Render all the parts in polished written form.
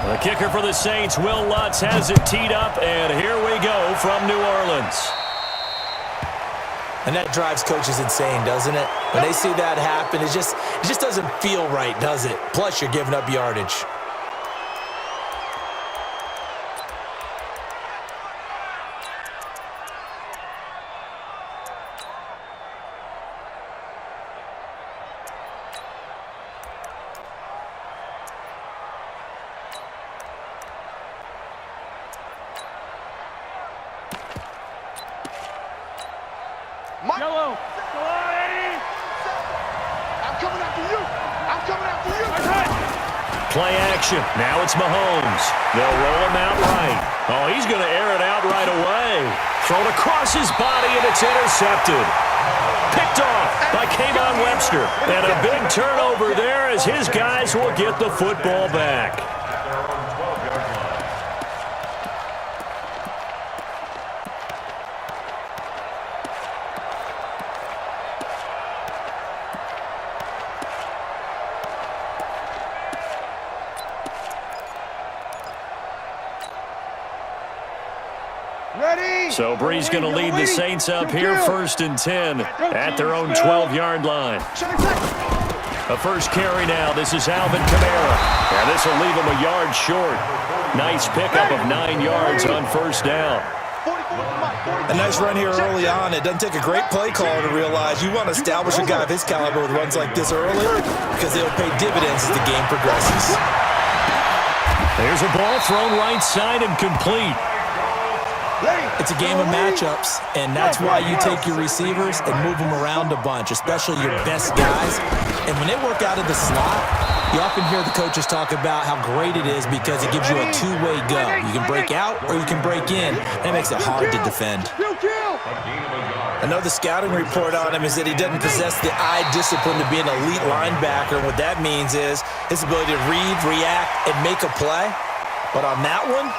The kicker for the Saints, Will Lutz, has it teed up, and here we go from New Orleans. And that drives coaches insane, doesn't it? When they see that happen, it just doesn't feel right, does it? Plus, you're giving up yardage. Yellow. Go on, Eddie. I'm coming after you. I'm coming after you. Play action. Now it's Mahomes. They'll roll him out right. Oh, he's going to air it out right away. Thrown across his body, and it's intercepted. Picked off by Kayvon Webster. And a big turnover there as his guys will get the football back. So Bree's going to lead the Saints up here 1st and 10 at their own 12-yard line. A first carry now. This is Alvin Kamara. And this will leave him a yard short. Nice pickup of 9 yards on first down. A nice run here early on. It doesn't take a great play caller to realize you want to establish a guy of his caliber with runs like this early because they'll pay dividends as the game progresses. There's a ball thrown right side and complete. It's a game of matchups, and that's why you take your receivers and move them around a bunch, especially your best guys. And when they work out of the slot, you often hear the coaches talk about how great it is because it gives you a two-way go. You can break out or you can break in, and it makes it hard to defend. Another scouting report on him is that he doesn't possess the eye discipline to be an elite linebacker. And what that means is his ability to read, react, and make a play. But on that one,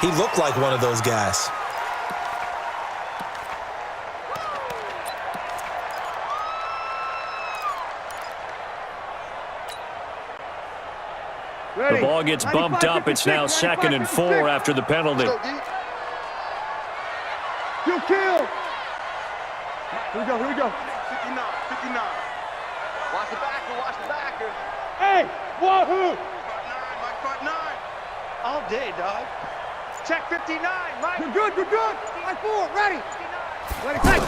he looked like one of those guys. The ball gets bumped up. It's now 2nd and 4 after the penalty. You kill. Here we go, here we go. 59, 59. Watch the backer, watch the backer. Hey, wahoo! Mike front 9. All day, dog. Check 59, right? You're good, you're good. Mike 4, ready. Ready, take.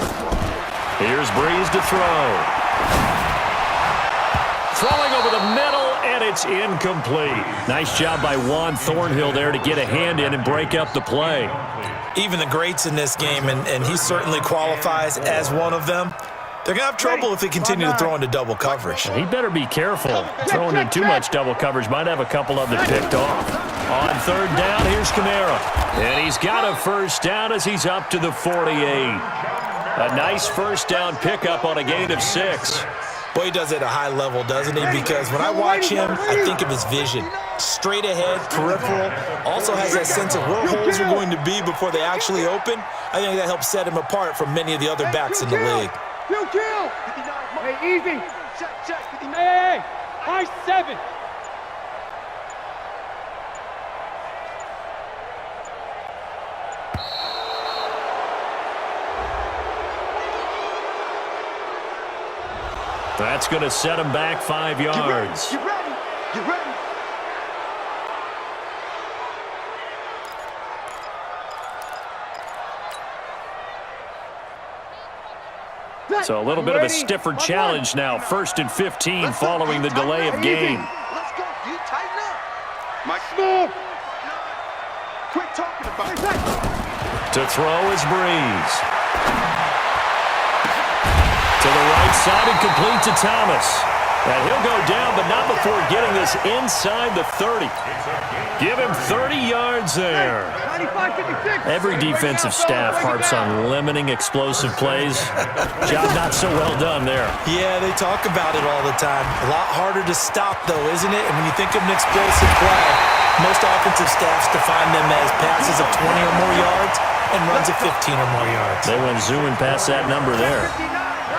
Here's Breeze to throw. Throwing over the middle, and it's incomplete. Nice job by Juan Thornhill there to get a hand in and break up the play. Even the greats in this game, and he certainly qualifies as one of them, they're going to have trouble if they continue to throw into double coverage. He better be careful. Throwing in too much double coverage might have a couple of them picked off. On 3rd down, here's Kamara. And he's got a first down as he's up to the 48. A nice first down pickup on a gain of 6. Boy, he does it at a high level, doesn't he? Because when I watch him, I think of his vision. Straight ahead, peripheral, also has that sense of where holes are going to be before they actually open. I think that helps set him apart from many of the other backs in the league. Kill. Hey, easy. Check. Hey, high 7. That's going to set him back 5 yards. Get ready. Get ready. So a little bit of a stiffer challenge now. 1st and 15 following the delay of game. Let's go. You tighten up. Mike, move. Quit talking about it. To throw is Breeze. To the right side and complete to Thomas. And he'll go down, but not before getting this inside the 30. Give him 30 yards there. Every defensive staff harps on limiting explosive plays. Job not so well done there. Yeah, they talk about it all the time. A lot harder to stop, though, isn't it? And when you think of an explosive play, most offensive staffs define them as passes of 20 or more yards and runs of 15 or more yards. They went zooming past that number there.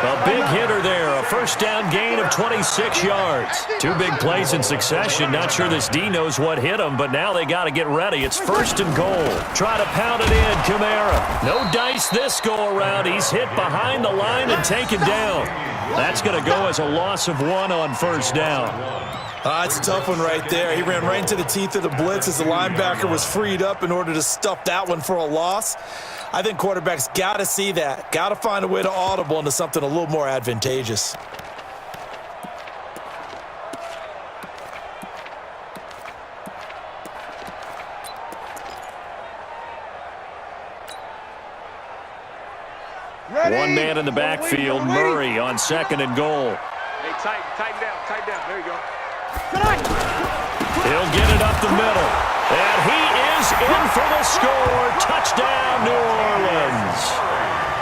A big hitter there, a first down gain of 26 yards. Two big plays in succession. Not sure this D knows what hit him, but now they got to get ready. It's first and goal. Try to pound it in, Kamara. No dice this go-around. He's hit behind the line and taken down. That's going to go as a loss of 1 on first down. It's a tough one right there. He ran right into the teeth of the blitz as the linebacker was freed up in order to stuff that one for a loss. I think quarterbacks got to see that. Got to find a way to audible into something a little more advantageous. Ready? One man in the backfield, Murray on second and goal. Hey, tighten down. There you go. He'll get it up the middle. And he is in for the score. Touchdown, New Orleans.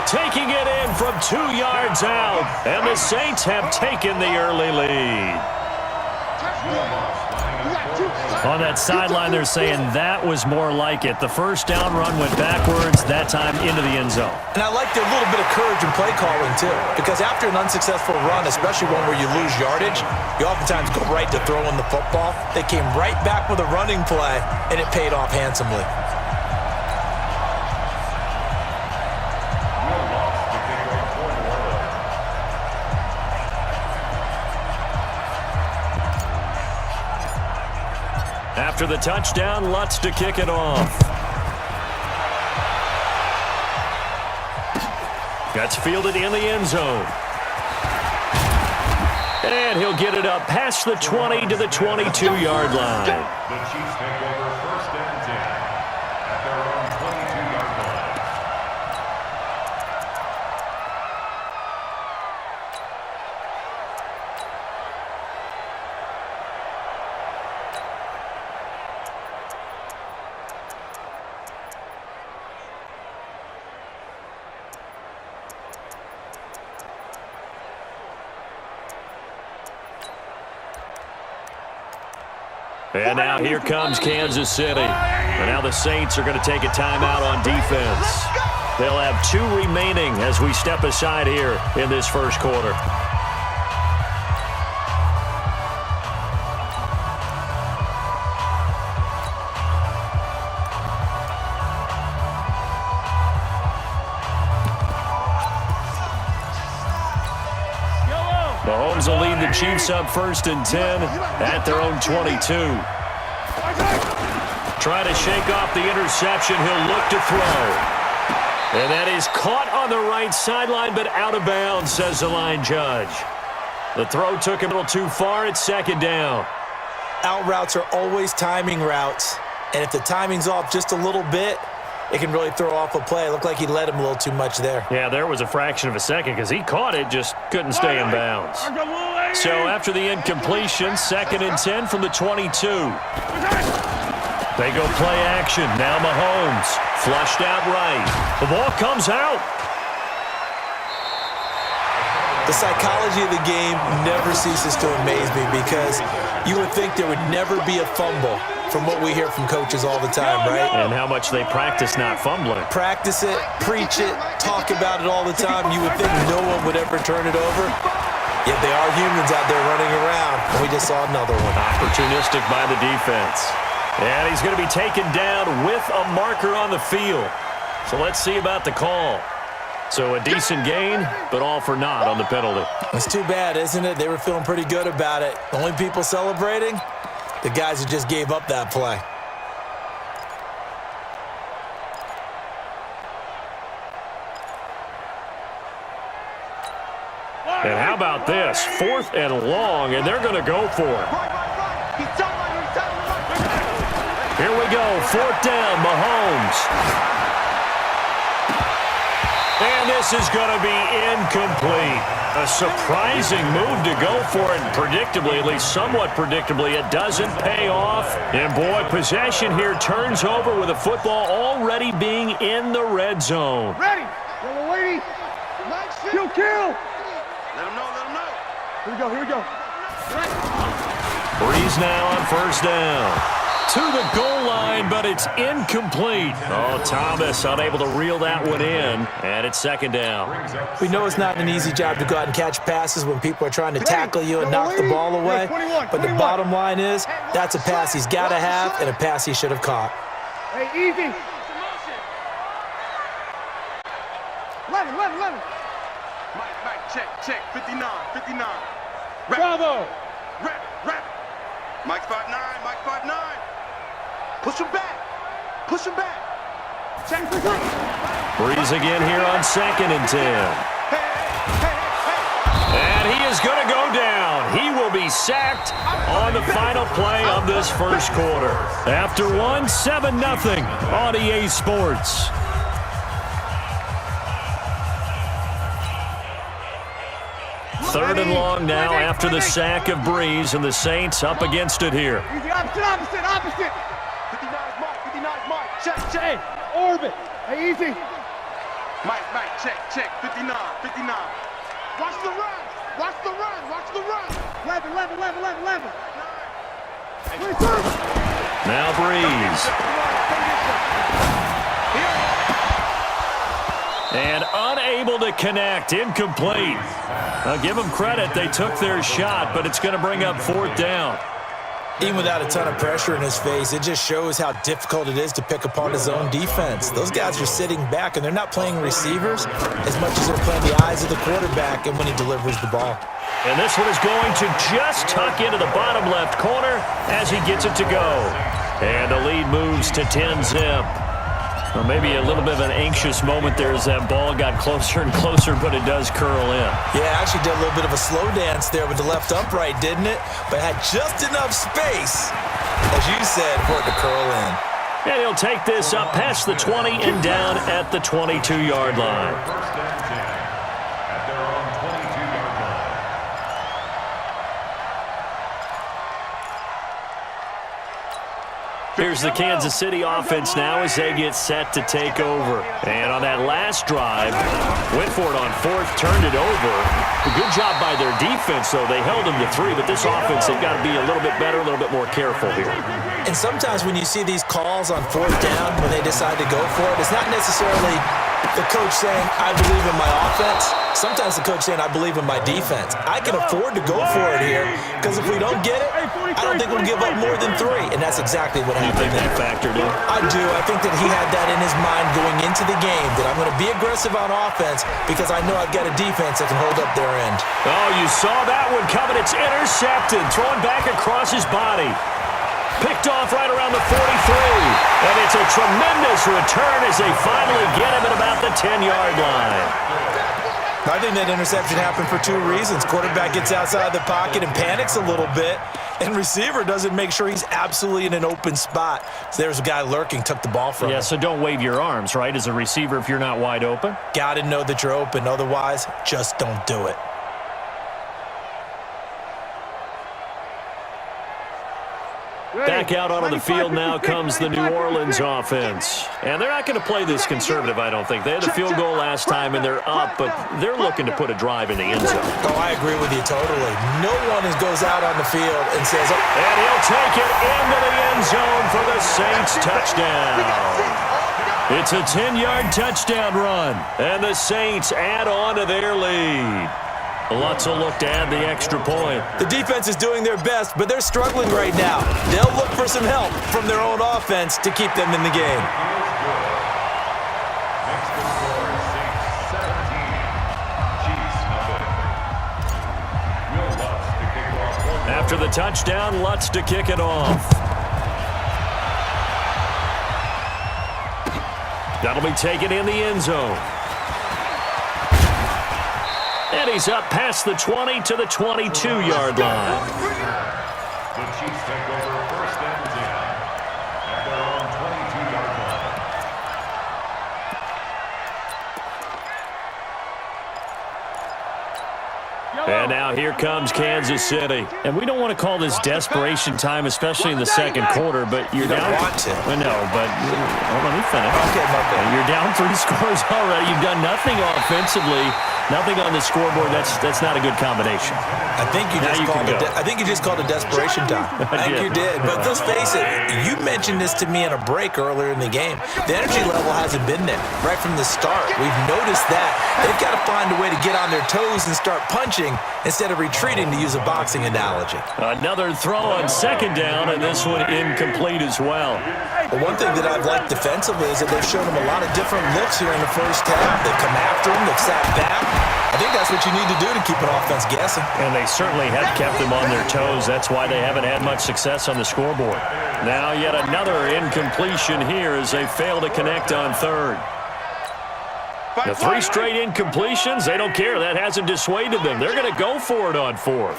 Taking it in from 2 yards out. And the Saints have taken the early lead. On that sideline, they're saying that was more like it. The first down run went backwards, that time into the end zone. And I like their little bit of courage in play calling, too. Because after an unsuccessful run, especially one where you lose yardage, you oftentimes go right to throwing the football. They came right back with a running play, and it paid off handsomely. After the touchdown, Lutz to kick it off. Gets fielded in the end zone. And he'll get it up past the 20 to the 22-yard line. The Chiefs take over first and 10 at their own 22-yard line. And now here comes Kansas City. And now the Saints are going to take a timeout on defense. They'll have 2 remaining as we step aside here in this first quarter. Mahomes will lead the Chiefs up first and 10 at their own 22. Try to shake off the interception. He'll look to throw. And that is caught on the right sideline, but out of bounds, says the line judge. The throw took him a little too far. It's second down. Out routes are always timing routes. And if the timing's off just a little bit, it can really throw off a play. It looked like he led him a little too much there. Yeah, there was a fraction of a second because he caught it, just couldn't stay in bounds. So after the incompletion, second and 10 from the 22. They go play action. Now Mahomes flushed out right. The ball comes out. The psychology of the game never ceases to amaze me because you would think there would never be a fumble from what we hear from coaches all the time, right? And how much they practice not fumbling. Practice it, preach it, talk about it all the time. You would think no one would ever turn it over. Yet they are humans out there running around. And we just saw another one. Opportunistic by the defense. And he's going to be taken down with a marker on the field. So let's see about the call. So a decent gain, but all for naught on the penalty. It's too bad, isn't it? They were feeling pretty good about it. The only people celebrating, the guys who just gave up that play. And how about this? 4th and long, and they're going to go for it. Here we go, 4th down, Mahomes. And this is going to be incomplete. A surprising move to go for it, and predictably, at least somewhat predictably, it doesn't pay off. And boy, possession here turns over with the football already being in the red zone. Ready. Yellow lady. Kill. Let him know. Here we go. Breeze now on first down. to the goal line, but it's incomplete. Oh, Thomas unable to reel that one in, and it's second down. We know it's not an easy job to go out and catch passes when people are trying to tackle you and knock the ball away, but the bottom line is that's a pass he's got to have and a pass he should have caught. Hey, easy. 11. Mike, check. 59. Bravo. Rap. Mike 5'9". Push him back. Check. Breeze again here on 2nd and 10. And he is going to go down. He will be sacked on the final play of this first quarter. After 7-0 on EA Sports. Third and long now after the sack of Breeze, and the Saints up against it here. Easy, opposite. 59 Mike. Check. Orbit. Hey, easy. Mike, check. 59. Watch the run. 11. Now Breeze. And unable to connect, incomplete. I'll give them credit, they took their shot, but it's going to bring up 4th down. Even without a ton of pressure in his face, it just shows how difficult it is to pick apart his own defense. Those guys are sitting back, and they're not playing receivers as much as they're playing the eyes of the quarterback and when he delivers the ball. And this one is going to just tuck into the bottom left corner as he gets it to go. And the lead moves to 10-zip. Well, maybe a little bit of an anxious moment there as that ball got closer and closer, but it does curl in. Yeah, actually did a little bit of a slow dance there with the left upright, didn't it? But had just enough space, as you said, for it to curl in. And he'll take this up past the 20 and down at the 22-yard line. First and 10 at their own 22-yard line. Here's the Kansas City offense now as they get set to take over. And on that last drive, went for it on 4th, turned it over. A good job by their defense, though. They held them to 3, but this offense, they've got to be a little bit better, a little bit more careful here. And sometimes when you see these calls on 4th down, when they decide to go for it, it's not necessarily the coach saying, I believe in my offense. Sometimes the coach saying, I believe in my defense. I can afford to go for it here because if we don't get it, I don't think we'll give up more than 3. And that's exactly what happened. You think that factored in? I do. I think that he had that in his mind going into the game, that I'm going to be aggressive on offense because I know I've got a defense that can hold up their end. Oh, you saw that one coming. It's intercepted. Thrown back across his body. Picked off right around the 43. And it's a tremendous return as they finally get him at about the 10-yard line. I think that interception happened for 2 reasons. Quarterback gets outside the pocket and panics a little bit, and receiver doesn't make sure he's absolutely in an open spot. So there's a guy lurking, took the ball from him. Yeah, so don't wave your arms, right, as a receiver if you're not wide open. Got to know that you're open. Otherwise, just don't do it. Back out onto the field now comes the New Orleans offense. And they're not going to play this conservative, I don't think. They had a field goal last time, and they're up, but they're looking to put a drive in the end zone. Oh, I agree with you totally. No one goes out on the field and says, oh. And he'll take it into the end zone for the Saints touchdown. It's a 10-yard touchdown run, and the Saints add on to their lead. Lutz will look to add the extra point. The defense is doing their best, but they're struggling right now. They'll look for some help from their own offense to keep them in the game. Next to score, Saints 17, Chiefs nothing. Will Lutz to kick off. After the touchdown, Lutz to kick it off. That'll be taken in the end zone. And he's up past the 20 to the 22-yard line. The Chiefs take over first and 10 at their own 22-yard line. And And now here comes Kansas City. And we don't want to call this desperation time, especially in the second quarter, but you're down. Want to. No, but let me finish. Okay, okay. You're down 3 scores already. You've done nothing offensively, nothing on the scoreboard. That's not a good combination. I think you just called it desperation time. I think you did. But let's face it, you mentioned this to me in a break earlier in the game. The energy level hasn't been there right from the start. We've noticed that. They've got to find a way to get on their toes and start punching instead of retreating, to use a boxing analogy. Another throw on second down, and this one incomplete as well. But one thing that I've liked defensively is that they've shown them a lot of different looks here in the first half. They've come after him. They've sat back. I think that's what you need to do to keep an offense guessing. And they certainly have kept them on their toes. That's why they haven't had much success on the scoreboard. Now yet another incompletion here as they fail to connect on third. The 3 straight incompletions, they don't care. That hasn't dissuaded them. They're going to go for it on fourth.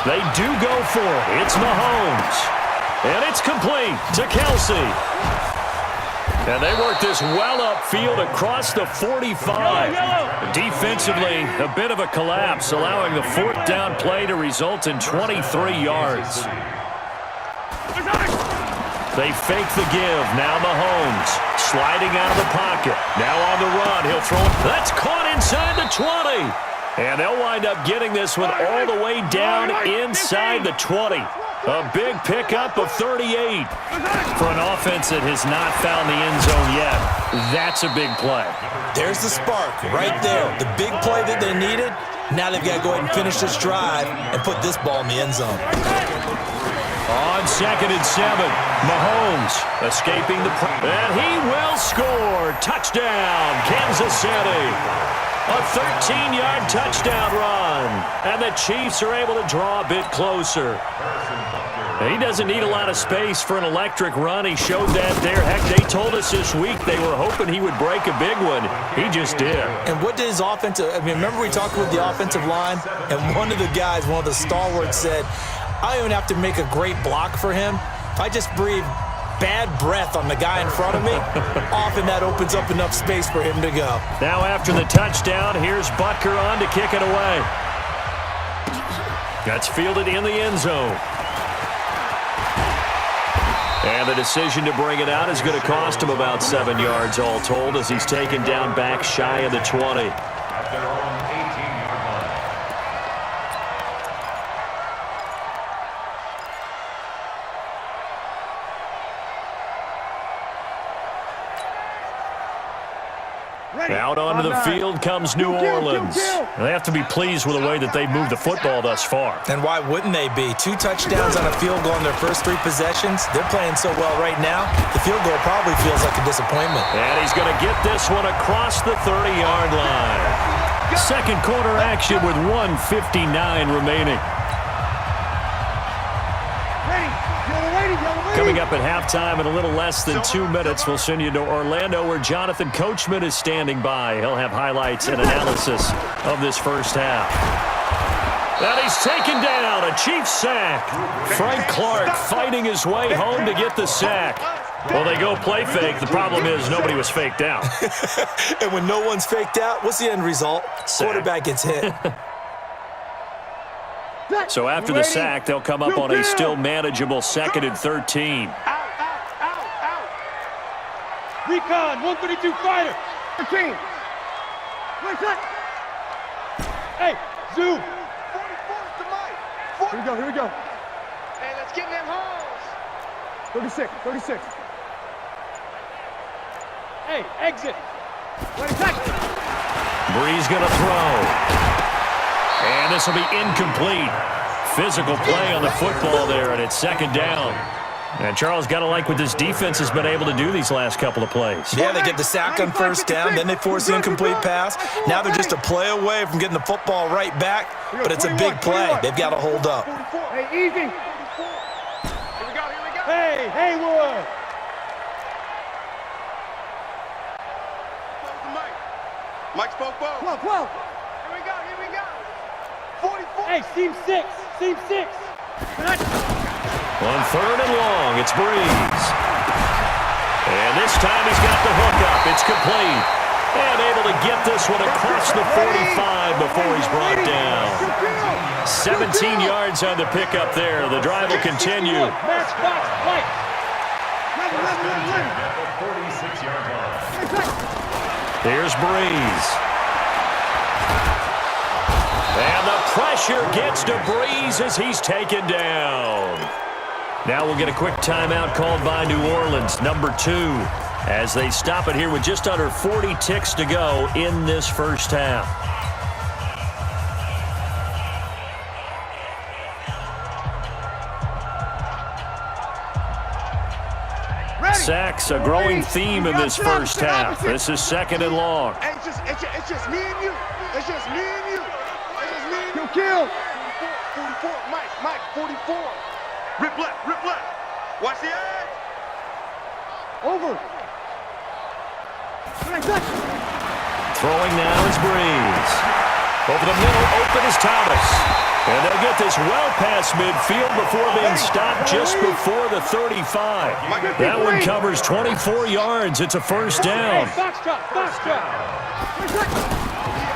They do go for it. It's Mahomes. And it's complete to Kelsey. And they work this well upfield across the 45. Defensively, a bit of a collapse, allowing the 4th down play to result in 23 yards. They fake the give. Now Mahomes sliding out of the pocket. Now on the run. He'll throw it. That's caught inside the 20. And they'll wind up getting this one all the way down inside the 20. A big pickup of 38 for an offense that has not found the end zone yet. That's a big play. There's the spark right there. The big play that they needed. Now they've got to go ahead and finish this drive and put this ball in the end zone. On 2nd and 7, Mahomes escaping the pressure. And he will score. Touchdown, Kansas City. A 13-yard touchdown run. And the Chiefs are able to draw a bit closer. He doesn't need a lot of space for an electric run. He showed that there. Heck, they told us this week they were hoping he would break a big one. He just did. And what did his offensive – I mean, remember we talked with the offensive line? And one of the guys, one of the stalwarts said, I don't even have to make a great block for him. If I just breathe bad breath on the guy in front of me, often that opens up enough space for him to go. Now after the touchdown, here's Butker on to kick it away. That's fielded in the end zone. And the decision to bring it out is going to cost him about 7 yards all told as he's taken down back shy of the 20. Out onto the field comes New Orleans. They have to be pleased with the way that they've moved the football thus far. And why wouldn't they be? 2 touchdowns on a field goal in their first 3 possessions. They're playing so well right now, the field goal probably feels like a disappointment. And he's going to get this one across the 30-yard line. Second quarter action with 1:59 remaining. Coming up at halftime in a little less than 2 minutes, we'll send you to Orlando where Jonathan Coachman is standing by. He'll have highlights and analysis of this first half. And he's taken down, a Chiefs sack. Frank Clark fighting his way home to get the sack. Well, they go play fake. The problem is nobody was faked out. And when no one's faked out, what's the end result? Sack. Quarterback gets hit. So after the sack, they'll come up on a still manageable 2nd and 13. Out. Recon, 132 fighter. 13. Hey, zoom. 44 to Mike. Here we go. Hey, let's get them holes. 36. Hey, exit. Breeze going to throw. And this will be incomplete. Physical play on the football there, and it's 2nd down. And Charles, got to like what this defense has been able to do these last couple of plays. Yeah, they get the sack on 1st down, then they force the incomplete pass. Now they're just a play away from getting the football right back, but it's a big play. They've got to hold up. Hey, easy. Here we go. Hey, Haywood. Mike spoke both. 12. Here we go. 44. Hey, seam 6. On 3rd and long, it's Breeze. And this time he's got the hook up. It's complete. And able to get this one across the 45 before he's brought down. 17 yards on the pickup there. The drive will continue. At the 46-yard line. Here's Breeze. And the pressure gets to Breeze as he's taken down. Now we'll get a quick timeout called by New Orleans, number 2, as they stop it here with just under 40 ticks to go in this first half. Sacks, a growing theme in this first half. This is 2nd and long. Hey, it's just me and you. It's just me and you. It's just me and you. Kill. 44. Mike, 44. Rip left. Watch the edge. Over. Throwing now is Breeze. Over the middle, open is Thomas. And they'll get this well past midfield before being stopped just before the 35. That one covers 24 yards. It's a first down.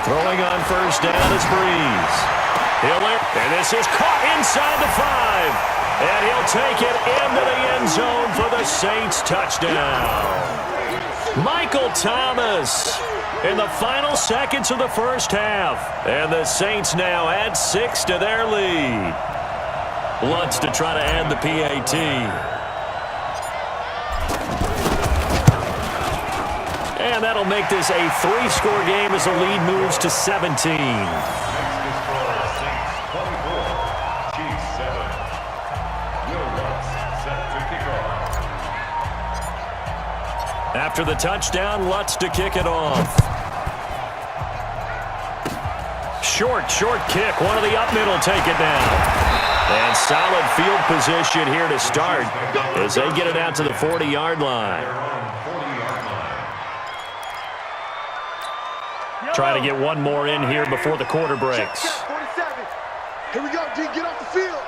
Throwing on first down is Breeze. And this is caught inside the 5. And he'll take it into the end zone for the Saints touchdown. Michael Thomas in the final seconds of the first half. And the Saints now add 6 to their lead. Lutz to try to add the PAT. And that'll make this a 3-score game as the lead moves to 17. After the touchdown, Lutz to kick it off. Short kick. One of the up middle take it down. And solid field position here to start as they get it out to the 40-yard line. Trying to get one more in here before the quarter breaks. Check, 47. Here we go, D. Get off the field.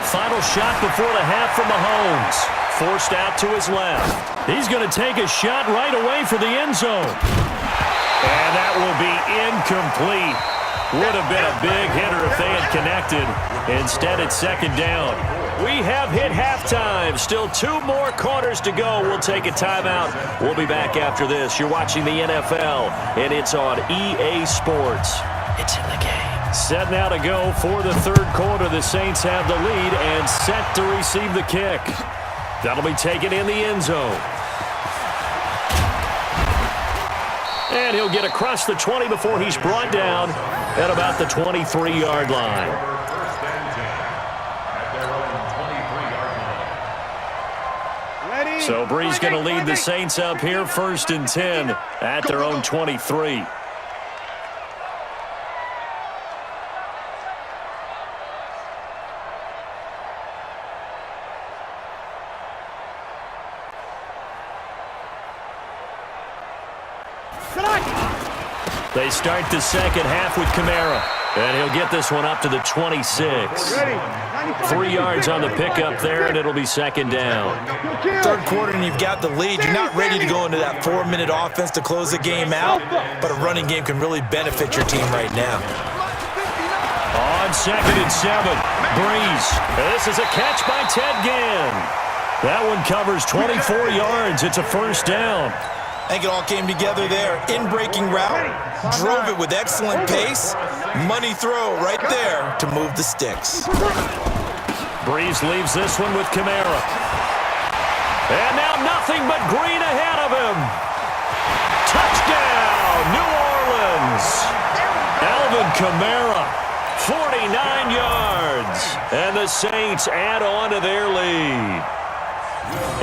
Final shot before the half from Mahomes. Forced out to his left. He's going to take a shot right away for the end zone. And that will be incomplete. Would have been a big hitter if they had connected. Instead, it's 2nd down. We have hit halftime. Still 2 more quarters to go. We'll take a timeout. We'll be back after this. You're watching the NFL, and it's on EA Sports. It's in the game. Set now to go for the 3rd quarter. The Saints have the lead and set to receive the kick. That'll be taken in the end zone. And he'll get across the 20 before he's brought down at about the 23-yard line. So Breeze going to lead the Saints up here 1st and 10 at their own 23. They start the second half with Kamara. And he'll get this one up to the 26. 3 yards on the pickup there, and it'll be 2nd down. 3rd quarter, and you've got the lead. You're not ready to go into that 4-minute offense to close the game out, but a running game can really benefit your team right now. On 2nd and 7, Breeze. This is a catch by Ted Ginn. That one covers 24 yards. It's a first down. I think it all came together there. In-breaking route, drove it with excellent pace. Money throw right there to move the sticks. Breeze leaves this one with Kamara. And now nothing but green ahead of him. Touchdown, New Orleans. Alvin Kamara, 49 yards. And the Saints add on to their lead.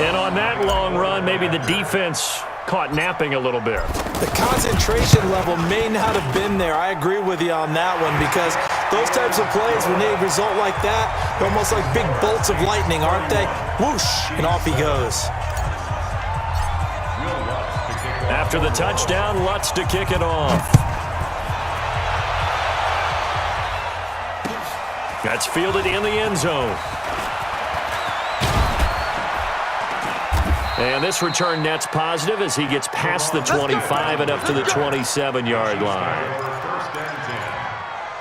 And on that long run, maybe the defense caught napping a little bit. The concentration level may not have been there. I agree with you on that one, because those types of plays, when they result like that, they're almost like big bolts of lightning, aren't they? Whoosh, and off he goes. After the touchdown, Lutz to kick it off. That's fielded in the end zone. And this return net's positive as he gets past the 25 and up to the 27-yard line. First and 10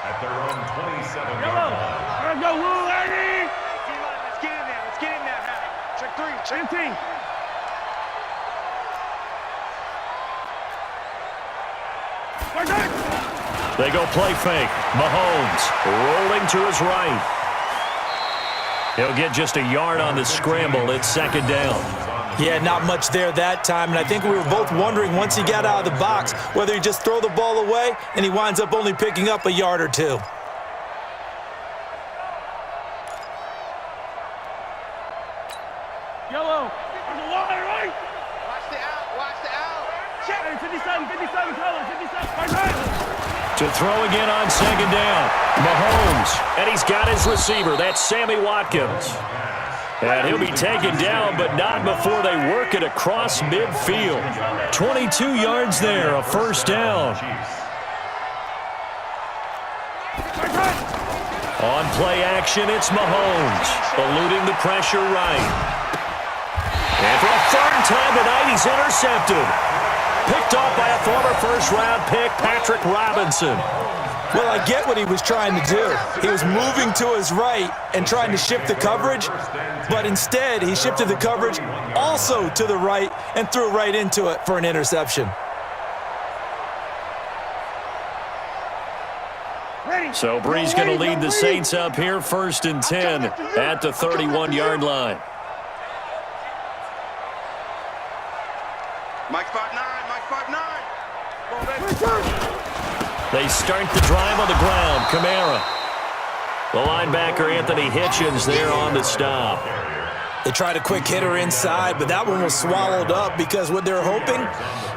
at their own 27-yard line. Let's go, Will, lady! Let's get in there. Let's get in there. Check 3. Check team. They go play fake. Mahomes rolling to his right. He'll get just a yard on the scramble. It's second down. Yeah, not much there that time, and I think we were both wondering once he got out of the box whether he just throw the ball away and he winds up only picking up a yard or two. Yellow. There's a line, right? Watch the out. Watch the out. Check. 57, color, 57. To throw again on second down. Mahomes, and he's got his receiver. That's Sammy Watkins. And he'll be taken down, but not before they work it across midfield. 22 yards there, a first down. On play action, it's Mahomes, eluding the pressure right. And for a third time tonight, he's intercepted. Picked off by a former first-round pick, Patrick Robinson. Well, I get what he was trying to do. He was moving to his right and trying to shift the coverage, but instead he shifted the coverage also to the right and threw right into it for an interception. So Bree's going to lead the Saints up here, first and 10 at the 31-yard line. Mike 5'9", Mike 5'9". They start the drive on the ground. Kamara. The linebacker, Anthony Hitchens, there on the stop. They tried a quick hitter inside, but that one was swallowed up because what they're hoping,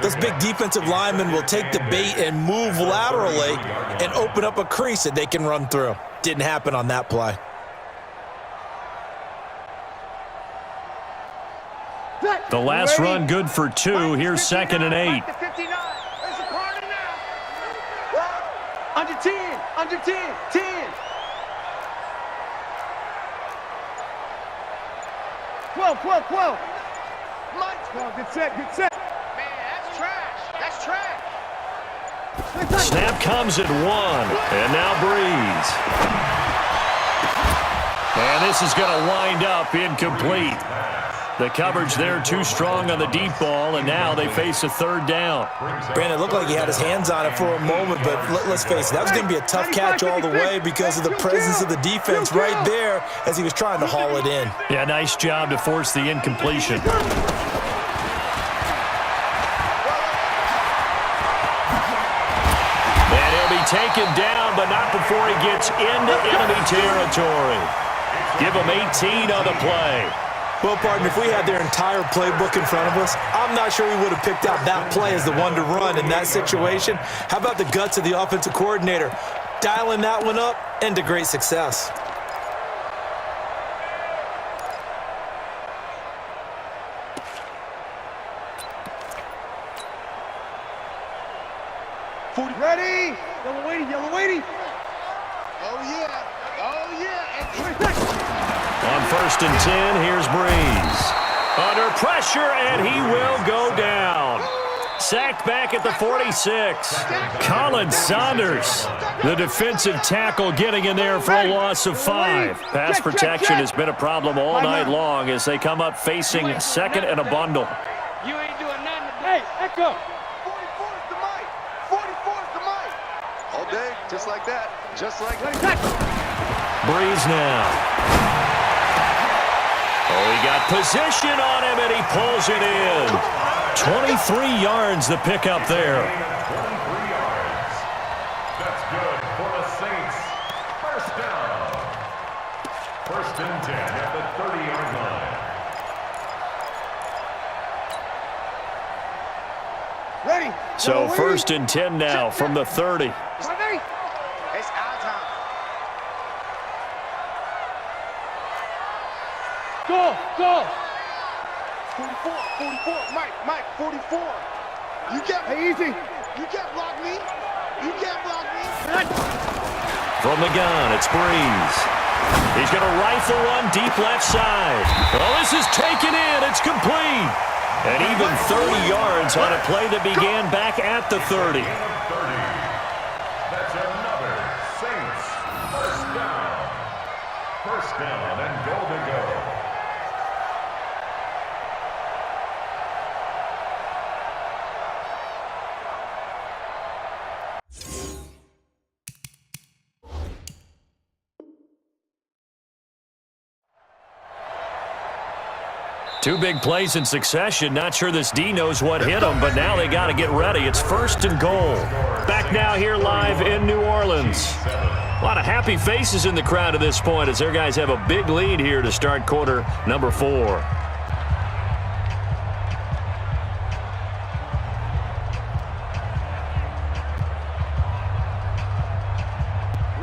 those big defensive linemen will take the bait and move laterally and open up a crease that they can run through. Didn't happen on that play. The last run good for 2. Here's second and 8. Under 10, under 10, 10. 12. Mike. 12, good set. Man, that's trash. That's trash. Snap comes at 1. And now Breeze. And this is going to wind up incomplete. The coverage there too strong on the deep ball, and now they face a third down. Brandon, it looked like he had his hands on it for a moment, but let's face it, that was going to be a tough catch all the way because of the presence of the defense right there as he was trying to haul it in. Yeah, nice job to force the incompletion. And he'll be taken down, but not before he gets into enemy territory. Give him 18 on the play. Well, partner, if we had their entire playbook in front of us, I'm not sure we would have picked out that play as the one to run in that situation. How about the guts of the offensive coordinator? Dialing that one up into great success. Ready? Yellow waiting. Oh, yeah. On first and 10, here's Breeze. Under pressure, and he will go down. Sacked back at the 46. Colin Saunders, the defensive tackle, getting in there for a loss of 5. Pass protection has been a problem all night long as they come up facing second and a bundle. You ain't doing nothing. Hey, Echo. 44's the mic. 44's the mic. All day, just like that. Breeze now. Oh, he got position on him, and he pulls it in. 23 yards the pickup there. 23 yards. That's good for the Saints. First down. First and 10 at the 30-yard line. Ready. So first and 10 now from the 30. It's our time. Go. 44. Mike, 44. You can't. Hey, easy. You can't block me. From the gun, it's Breeze. He's going to rifle one deep left side. Oh, this is taken in. It's complete. And even 30 yards on a play that began back at the 30. That's another Saints first down. First down and goal to go. Two big plays in succession. Not sure this D knows what hit them, but now they got to get ready. It's first and goal. Back now here live in New Orleans. A lot of happy faces in the crowd at this point as their guys have a big lead here to start quarter number 4.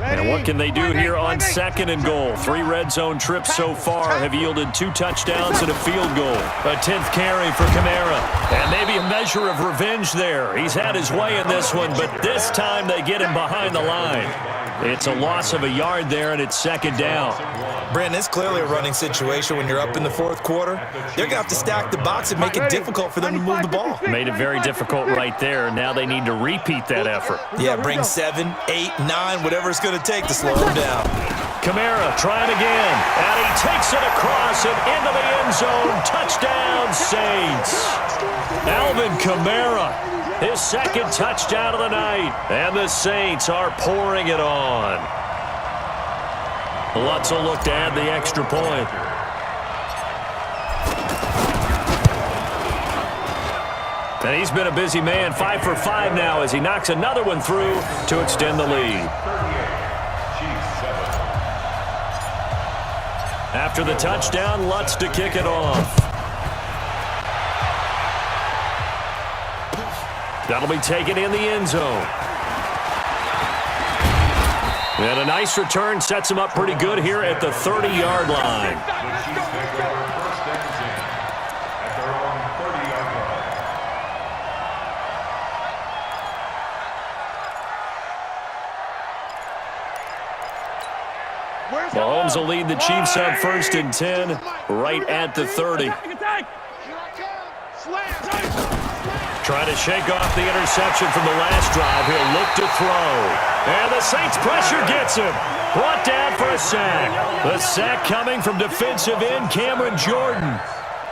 And what can they do here on second and goal? 3 red zone trips so far have yielded 2 touchdowns and a field goal. A 10th carry for Kamara. And maybe a measure of revenge there. He's had his way in this one, but this time they get him behind the line. It's a loss of a yard there, and it's second down. Brandon, it's clearly a running situation when you're up in the fourth quarter. They're going to have to stack the box and make it difficult for them to move the ball. Made it very difficult right there. Now they need to repeat that effort. Yeah, bring 7, 8, 9, whatever it's going to take to slow them down. Kamara trying again, and he takes it across and into the end zone. Touchdown, Saints. Alvin Kamara, his second touchdown of the night, and the Saints are pouring it on. Lutz will look to add the extra point. And he's been a busy man, 5 for 5 now as he knocks another one through to extend the lead. After the touchdown, Lutz to kick it off. That'll be taken in the end zone. And a nice return sets him up pretty good here at the 30-yard line. Mahomes will lead the Chiefs up first and 10 right at the 30. Trying to shake off the interception from the last drive. He'll look to throw. And the Saints pressure gets him. Brought down for a sack. The sack coming from defensive end Cameron Jordan.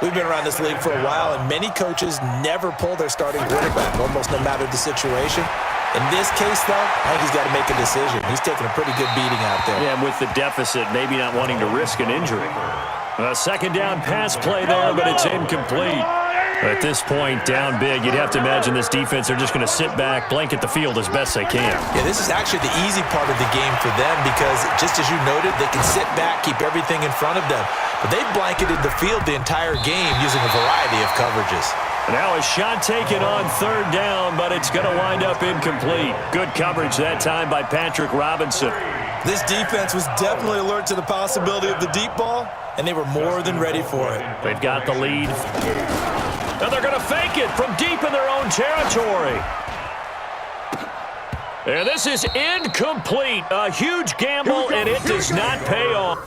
We've been around this league for a while, and many coaches never pull their starting quarterback, almost no matter the situation. In this case, though, I think he's got to make a decision. He's taking a pretty good beating out there. Yeah, and with the deficit, maybe not wanting to risk an injury. A second down pass play there, but it's incomplete. At this point, down big, you'd have to imagine this defense, they're just going to sit back, blanket the field as best they can. Yeah, this is actually the easy part of the game for them because, just as you noted, they can sit back, keep everything in front of them. But they've blanketed the field the entire game using a variety of coverages. Now a shot taken on third down, but it's going to wind up incomplete. Good coverage that time by Patrick Robinson. This defense was definitely alert to the possibility of the deep ball, and they were more than ready for it. They've got the lead. And they're going to fake it from deep in their own territory. And this is incomplete. A huge gamble, and it does not pay off.